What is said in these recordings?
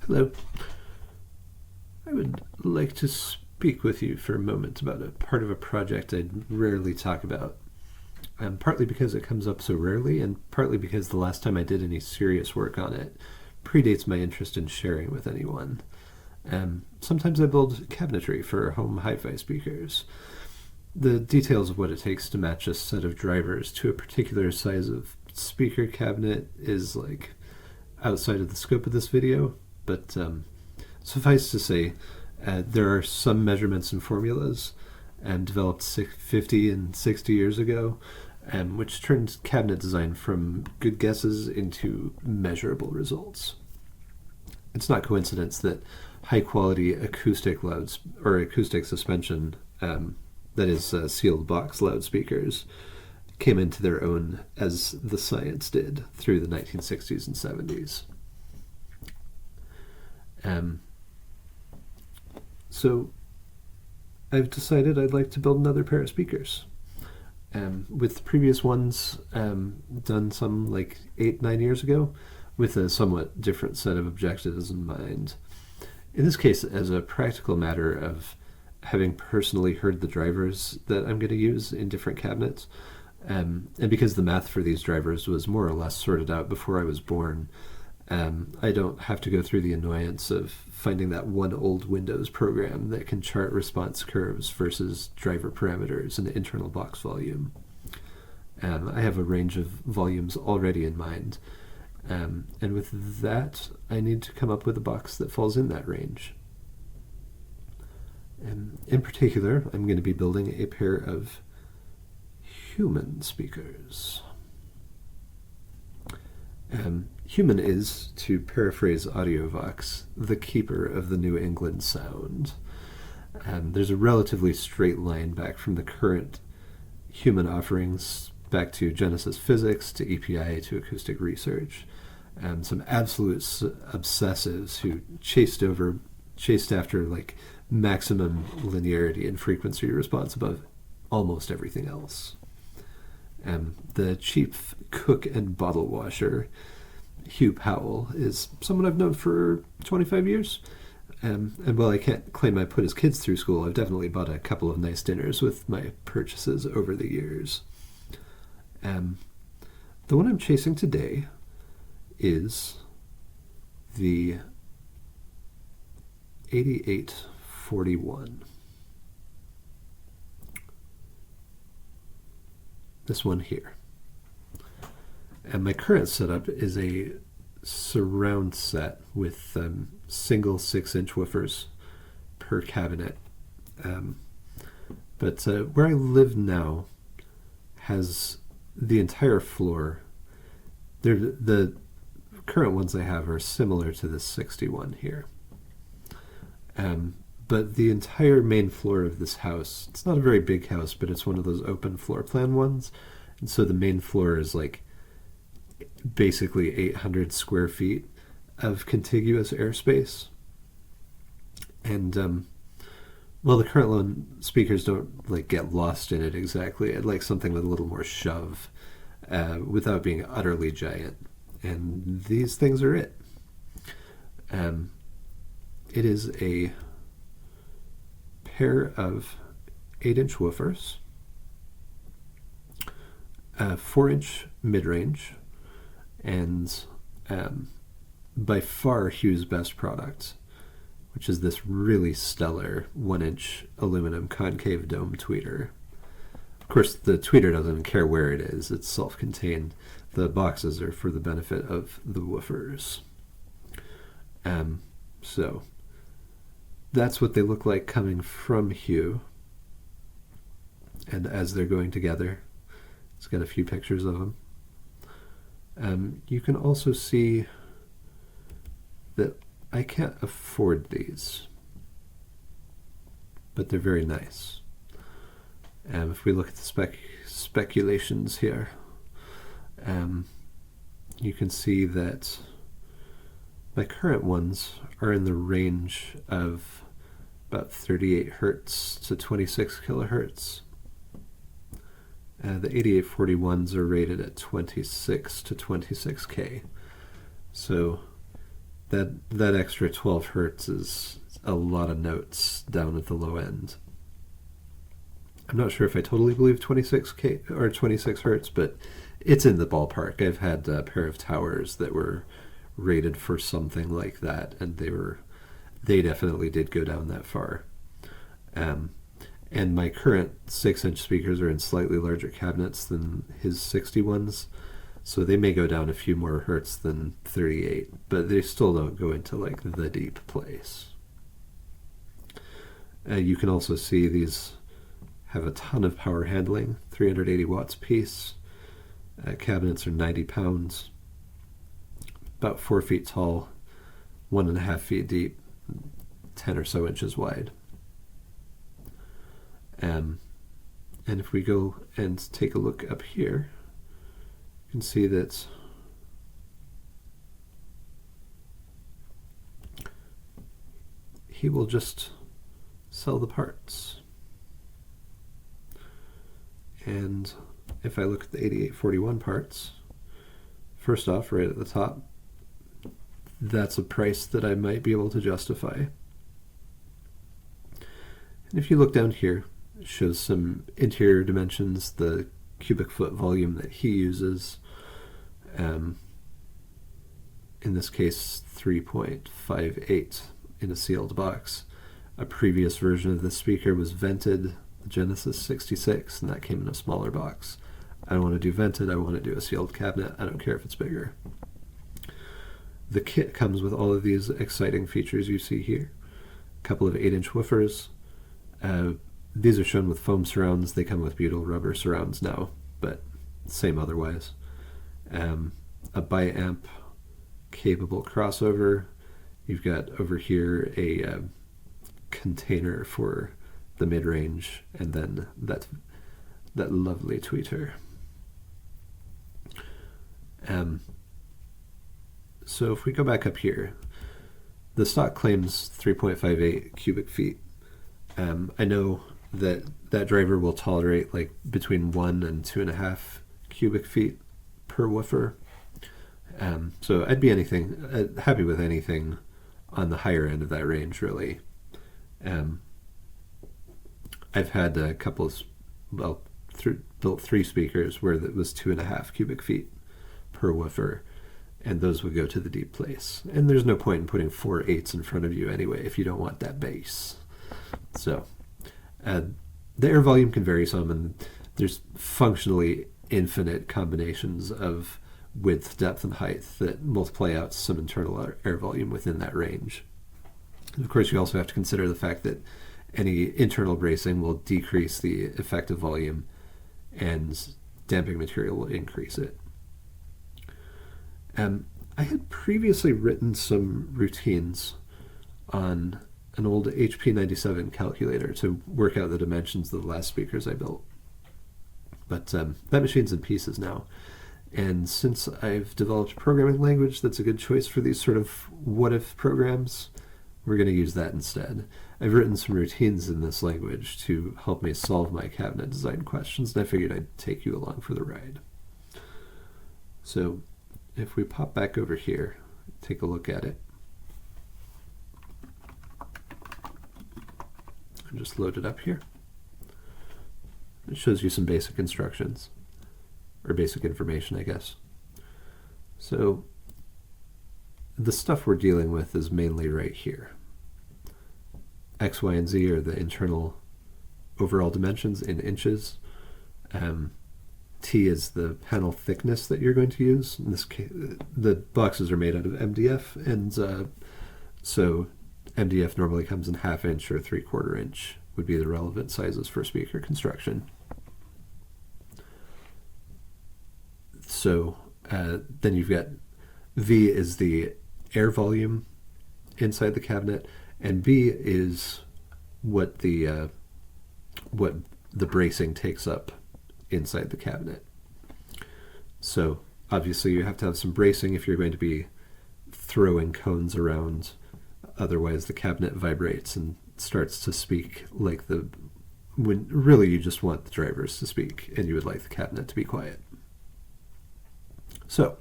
Hello. I would like to speak with you for a moment about a part of a project I'd rarely talk about. Partly because it comes up so rarely, and partly because the last time I did any serious work on it predates my interest in sharing with anyone. Sometimes I build cabinetry for home hi-fi speakers. The details of what it takes to match a set of drivers to a particular size of speaker cabinet is outside of the scope of this video, but suffice to say, there are some measurements and formulas developed 50 and 60 years ago, which turned cabinet design from good guesses into measurable results. It's not coincidence that high-quality acoustic acoustic suspension, that is sealed box loudspeakers, came into their own as the science did through the 1960s and 70s. So I've decided I'd like to build another pair of speakers. With the previous ones done some 8-9 years ago, with a somewhat different set of objectives in mind. In this case, as a practical matter of having personally heard the drivers that I'm going to use in different cabinets, and because the math for these drivers was more or less sorted out before I was born, I don't have to go through the annoyance of finding that one old Windows program that can chart response curves versus driver parameters and internal box volume. I have a range of volumes already in mind, and with that, I need to come up with a box that falls in that range. In particular, I'm going to be building a pair of human speakers. Human is, to paraphrase Audiovox, the keeper of the New England sound. There's a relatively straight line back from the current human offerings back to Genesis Physics, to EPI, to acoustic research. Some absolute obsessives who chased after maximum linearity and frequency response above almost everything else. The cheap cook and bottle washer, Hugh Powell, is someone I've known for 25 years. And while I can't claim I put his kids through school, I've definitely bought a couple of nice dinners with my purchases over the years. The one I'm chasing today is the 8841. This one here. And my current setup is a surround set with single 6-inch woofers per cabinet. But where I live now has the entire floor. The current ones I have are similar to this 61 here. But the entire main floor of this house, it's not a very big house, but it's one of those open floor plan ones. And so the main floor is basically 800 square feet of contiguous airspace. And well, the current one speakers don't get lost in it exactly. I'd like something with a little more shove without being utterly giant. And these things are it. It is a pair of 8-inch woofers, a 4-inch mid-range, and by far Hugh's best product, which is this really stellar 1-inch aluminum concave dome tweeter. Of course, the tweeter doesn't care where it is. It's self-contained. The boxes are for the benefit of the woofers. So that's what they look like coming from Hugh. And as they're going together, it's got a few pictures of them. You can also see that I can't afford these, but they're very nice. If we look at the speculations here, you can see that my current ones are in the range of about 38 hertz to 26 kilohertz. The 8841s are rated at 26 to 26K. So that extra 12 hertz is a lot of notes down at the low end. I'm not sure if I totally believe 26K or 26 hertz, but it's in the ballpark. I've had a pair of towers that were rated for something like that, and they definitely did go down that far. And my current 6-inch speakers are in slightly larger cabinets than his 60 ones, so they may go down a few more hertz than 38, but they still don't go into like the deep place. You can also see these have a ton of power handling, 380 watts piece. Cabinets are 90 pounds, about 4 feet tall, 1.5 feet deep, 10 or so inches wide. And if we go and take a look up here, you can see that he will just sell the parts. And if I look at the 8841 parts, first off, right at the top, that's a price that I might be able to justify. And if you look down here, it shows some interior dimensions, the cubic foot volume that he uses. In this case, 3.58 in a sealed box. A previous version of this speaker was vented, the Genesis 66, and that came in a smaller box. I don't want to do vented, I want to do a sealed cabinet. I don't care if it's bigger. The kit comes with all of these exciting features you see here. A couple of 8-inch woofers. These are shown with foam surrounds. They come with butyl rubber surrounds now, but same otherwise. A bi-amp capable crossover. You've got over here a container for the mid-range, and then that lovely tweeter. So if we go back up here, the stock claims 3.58 cubic feet. I know that driver will tolerate like between 1 and 2.5 cubic feet per woofer. So I'd be happy with anything on the higher end of that range, really. I've had a couple of, built 3 speakers where it was 2.5 cubic feet per woofer, and those would go to the deep place. And there's no point in putting 4 8s in front of you anyway if you don't want that bass. So the air volume can vary some, and there's functionally infinite combinations of width, depth, and height that multiply out some internal air volume within that range. And of course, you also have to consider the fact that any internal bracing will decrease the effective volume, and damping material will increase it. I had previously written some routines on an old HP 97 calculator to work out the dimensions of the last speakers I built. But that machine's in pieces now. And since I've developed a programming language that's a good choice for these sort of what-if programs, we're going to use that instead. I've written some routines in this language to help me solve my cabinet design questions, and I figured I'd take you along for the ride. So if we pop back over here, take a look at it. And just load it up here. It shows you some basic instructions, or basic information, I guess. So the stuff we're dealing with is mainly right here. X, Y, and Z are the internal overall dimensions in inches. T is the panel thickness that you're going to use. In this case, the boxes are made out of MDF, and so MDF normally comes in 1/2 inch or 3/4 inch would be the relevant sizes for speaker construction. So then you've got V is the air volume inside the cabinet, and B is what the bracing takes up inside the cabinet. So obviously you have to have some bracing if you're going to be throwing cones around. Otherwise the cabinet vibrates and starts to speak like when really you just want the drivers to speak, and you would like the cabinet to be quiet. So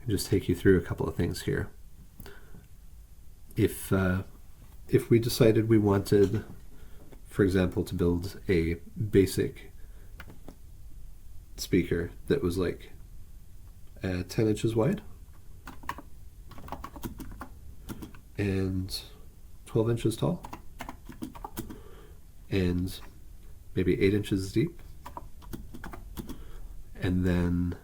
can just take you through a couple of things here. If we decided we wanted, for example, to build a basic speaker that was like 10 inches wide and 12 inches tall and maybe 8 inches deep, and then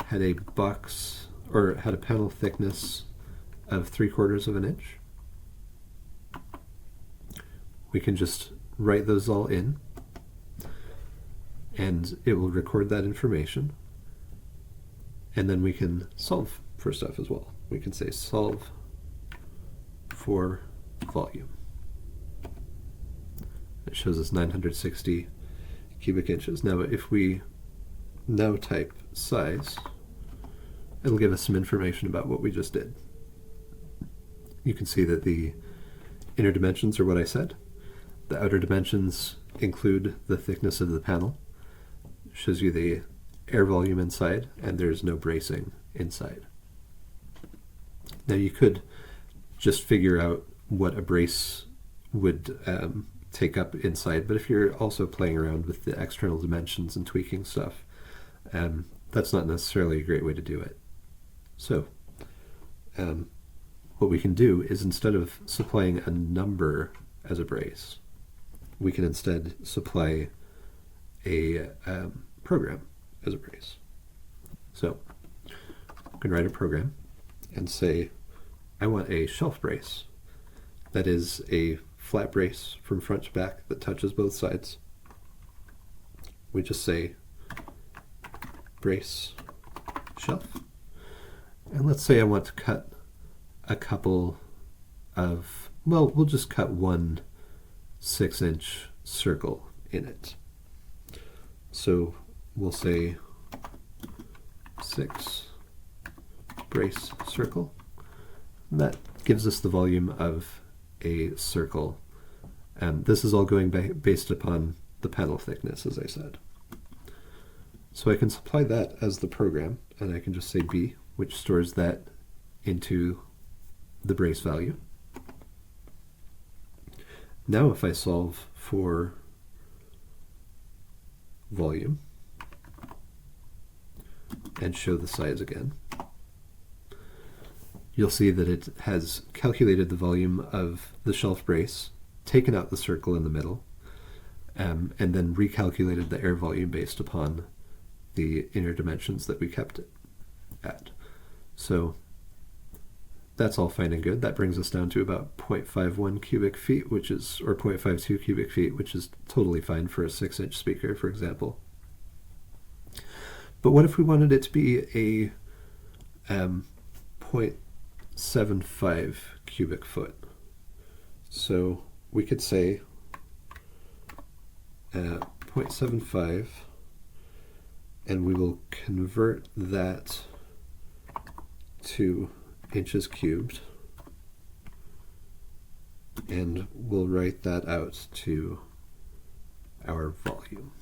had a box or had a panel thickness of 3/4 of an inch, we can just write those all in and it will record that information, and then we can solve for stuff as well. We can say solve for volume. It shows us 960 cubic inches. Now if we now type size, it'll give us some information about what we just did. You can see that the inner dimensions are what I said. The outer dimensions include the thickness of the panel. It shows you the air volume inside, and there's no bracing inside. Now you could just figure out what a brace would take up inside, but if you're also playing around with the external dimensions and tweaking stuff, that's not necessarily a great way to do it. So what we can do is, instead of supplying a number as a brace, we can instead supply a program as a brace. So I can write a program and say, I want a shelf brace that is a flat brace from front to back that touches both sides. We just say brace shelf. And let's say I want to cut a couple of, well, we'll just cut one 6-inch circle in it. So we'll say 6 brace circle. And that gives us the volume of a circle. And this is all going based upon the panel thickness, as I said. So I can supply that as the program, and I can just say B, which stores that into the brace value. Now if I solve for volume and show the size again, you'll see that it has calculated the volume of the shelf brace, taken out the circle in the middle, and then recalculated the air volume based upon the inner dimensions that we kept it at. So that's all fine and good. That brings us down to about 0.51 cubic feet, which is, or 0.52 cubic feet, which is totally fine for a 6-inch speaker, for example. But what if we wanted it to be a 0.75 cubic foot? So we could say 0.75, and we will convert that to inches cubed, and we'll write that out to our volume.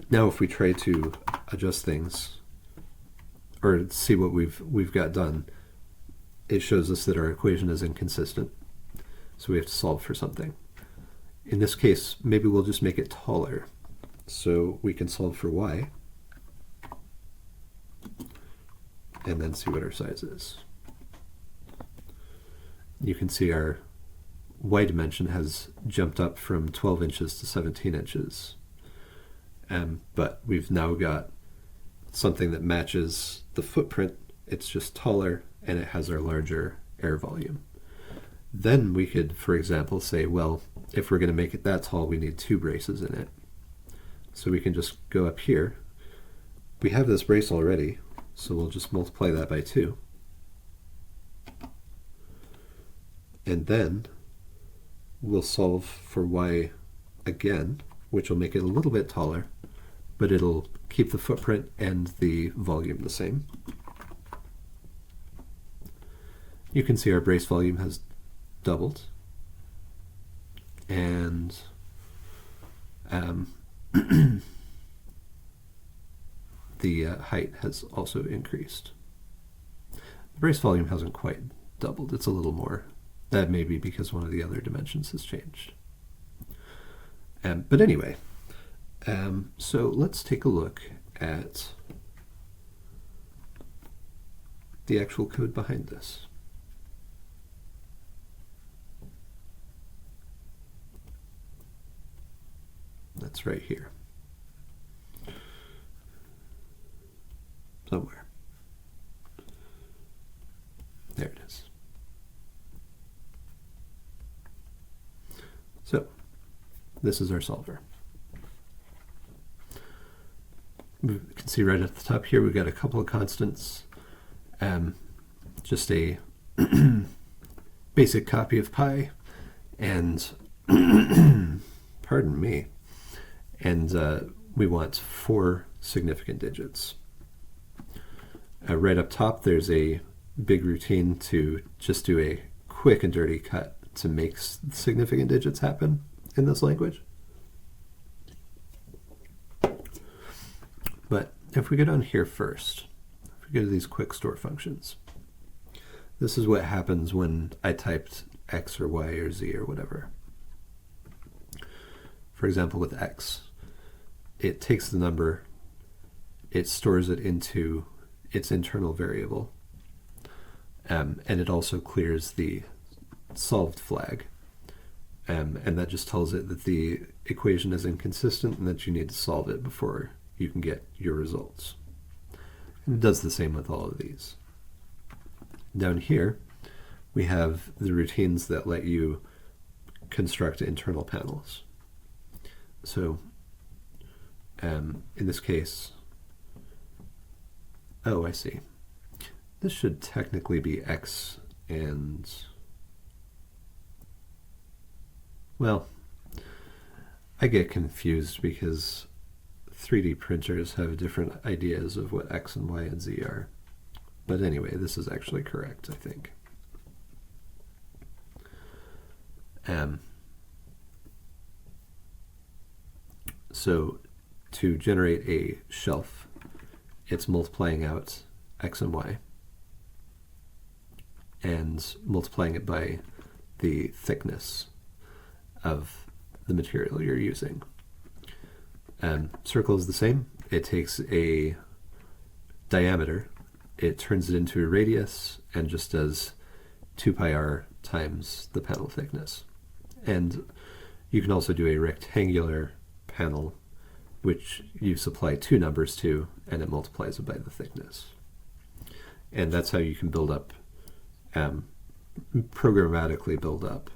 Now if we try to adjust things or see what we've got done, it shows us that our equation is inconsistent, so we have to solve for something. In this case, maybe we'll just make it taller, so we can solve for y and then see what our size is. You can see our y dimension has jumped up from 12 inches to 17 inches. But we've now got something that matches the footprint. It's just taller, and it has our larger air volume. Then we could, for example, say, well, if we're going to make it that tall, we need 2 braces in it. So we can just go up here. We have this brace already, so we'll just multiply that by 2. And then we'll solve for y again, which will make it a little bit taller, but it'll keep the footprint and the volume the same. You can see our brace volume has doubled, and the height has also increased. The brace volume hasn't quite doubled. It's a little more. That may be because one of the other dimensions has changed. But anyway, so let's take a look at the actual code behind this. That's right here. Somewhere. There it is. So, this is our solver. We can see right at the top here we've got a couple of constants. Just a basic copy of pi, and pardon me, and we want 4 significant digits. Right up top there's a big routine to just do a quick and dirty cut to make significant digits happen in this language. But if we go down here first, if we go to these quick store functions, this is what happens when I typed x or y or z or whatever. For example, with x, it takes the number, it stores it into its internal variable, and it also clears the solved flag, and that just tells it that the equation is inconsistent and that you need to solve it before you can get your results. And it does the same with all of these. Down here, we have the routines that let you construct internal panels. So, in this case, oh, I see. This should technically be x and, well, I get confused because 3D printers have different ideas of what x and y and z are. But anyway, this is actually correct, I think. So to generate a shelf, it's multiplying out x and y and multiplying it by the thickness of the material you're using. Circle is the same. It takes a diameter, it turns it into a radius, and just does 2 pi r times the panel thickness. And you can also do a rectangular panel, which you supply 2 numbers to, and it multiplies it by the thickness. And that's how you can build up, programmatically build up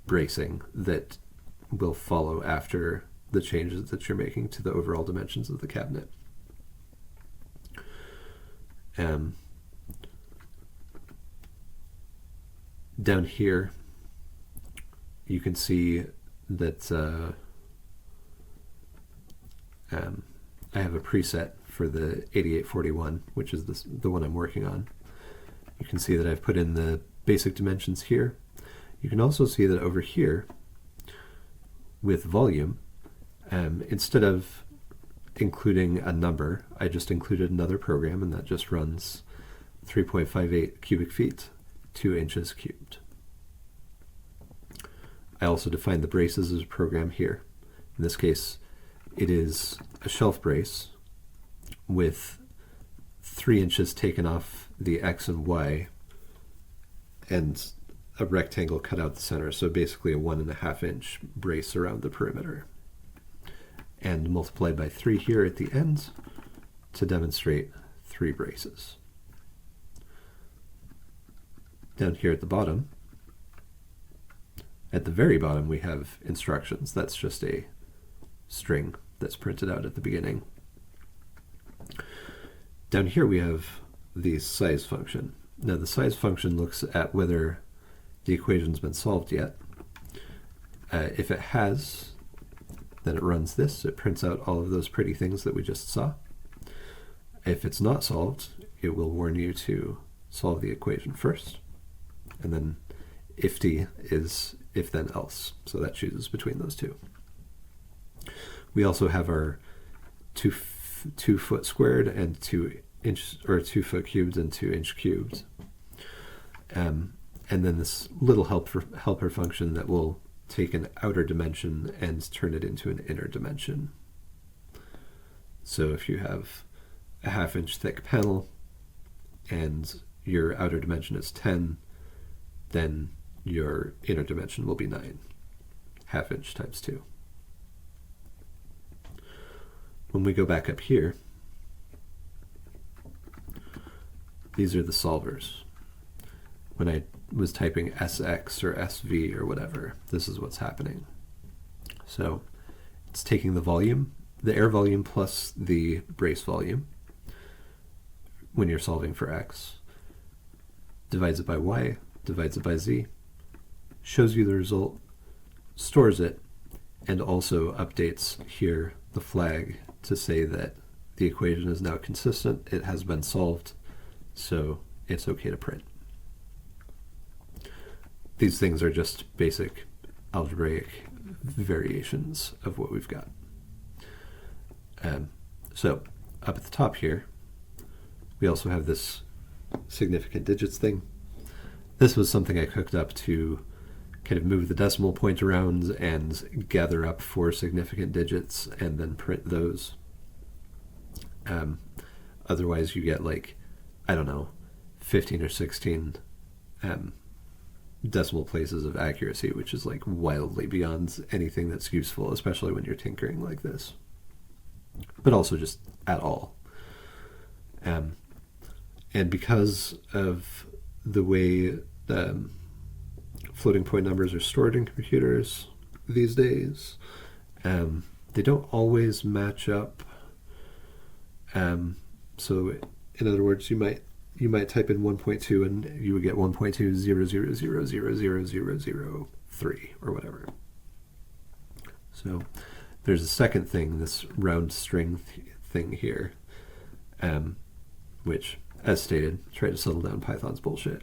bracing that will follow after the changes that you're making to the overall dimensions of the cabinet. Down here, you can see that I have a preset for the 8841, which is the one I'm working on. You can see that I've put in the basic dimensions here. You can also see that over here, with volume, instead of including a number, I just included another program, and that just runs 3.58 cubic feet, 2 inches cubed. I also defined the braces as a program here. In this case, it is a shelf brace with 3 inches taken off the x and y and a rectangle cut out the center, so basically a 1.5 inch brace around the perimeter, and multiplied by 3 here at the end to demonstrate 3 braces. Down here at the bottom, at the very bottom, we have instructions. That's just a string that's printed out at the beginning. Down here we have the size function. Now the size function looks at whether the equation's been solved yet. If it has, then it runs this. It prints out all of those pretty things that we just saw. If it's not solved, it will warn you to solve the equation first. And then if t is if then else. So that chooses between those two. We also have our 2 2 foot squared and 2 inch, or 2 foot cubed and 2 inch cubed. And then this little helper function that will take an outer dimension and turn it into an inner dimension. So if you have a 1/2 inch thick panel and your outer dimension is 10, then your inner dimension will be 9. 1/2 inch times 2. When we go back up here, these are the solvers. When I was typing SX or SV or whatever, this is what's happening. So it's taking the volume, the air volume plus the brace volume when you're solving for X, divides it by Y, divides it by Z, shows you the result, stores it, and also updates here the flag to say that the equation is now consistent, it has been solved, so it's okay to print. These things are just basic algebraic variations of what we've got. So up at the top here, we also have this significant digits thing. This was something I cooked up to kind of move the decimal point around and gather up 4 significant digits and then print those. Otherwise you get like, I don't know, 15 or 16 decimal places of accuracy, which is like wildly beyond anything that's useful, especially when you're tinkering like this, but also just at all. And because of the way floating point numbers are stored in computers these days, they don't always match up. So in other words, you might type in 1.2 and you would get 1.200000003 or whatever. So there's a second thing, this round string thing here, which, as stated, try to settle down Python's bullshit.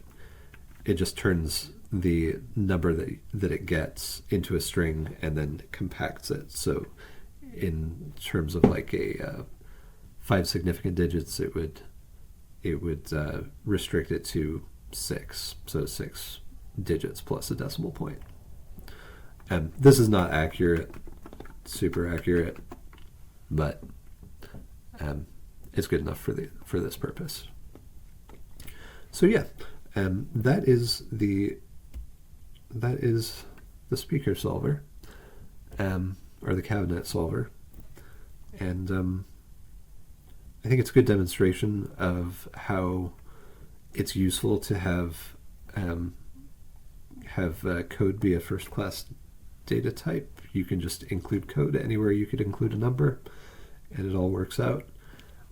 It just turns the number that it gets into a string and then compacts it. So in terms of like a 5 significant digits, it would restrict it to 6, so 6 digits plus a decimal point. This is not accurate, super accurate, but it's good enough for this purpose. So yeah, that is the speaker solver, or the cabinet solver, and I think it's a good demonstration of how it's useful to have code be a first-class data type. You can just include code anywhere you could include a number, and it all works out.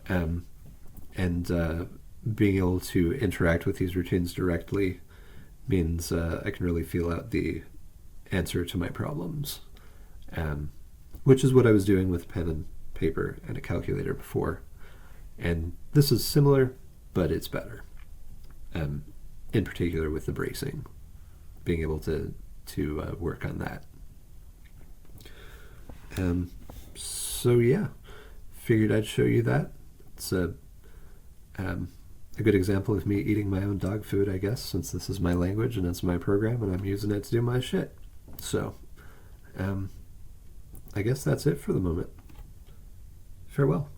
And being able to interact with these routines directly means I can really feel out the answer to my problems, which is what I was doing with pen and paper and a calculator before. And this is similar, but it's better. In particular with the bracing, being able to work on that. So yeah, figured I'd show you that. It's a good example of me eating my own dog food, I guess, since this is my language and it's my program and I'm using it to do my shit. So, I guess that's it for the moment. Farewell.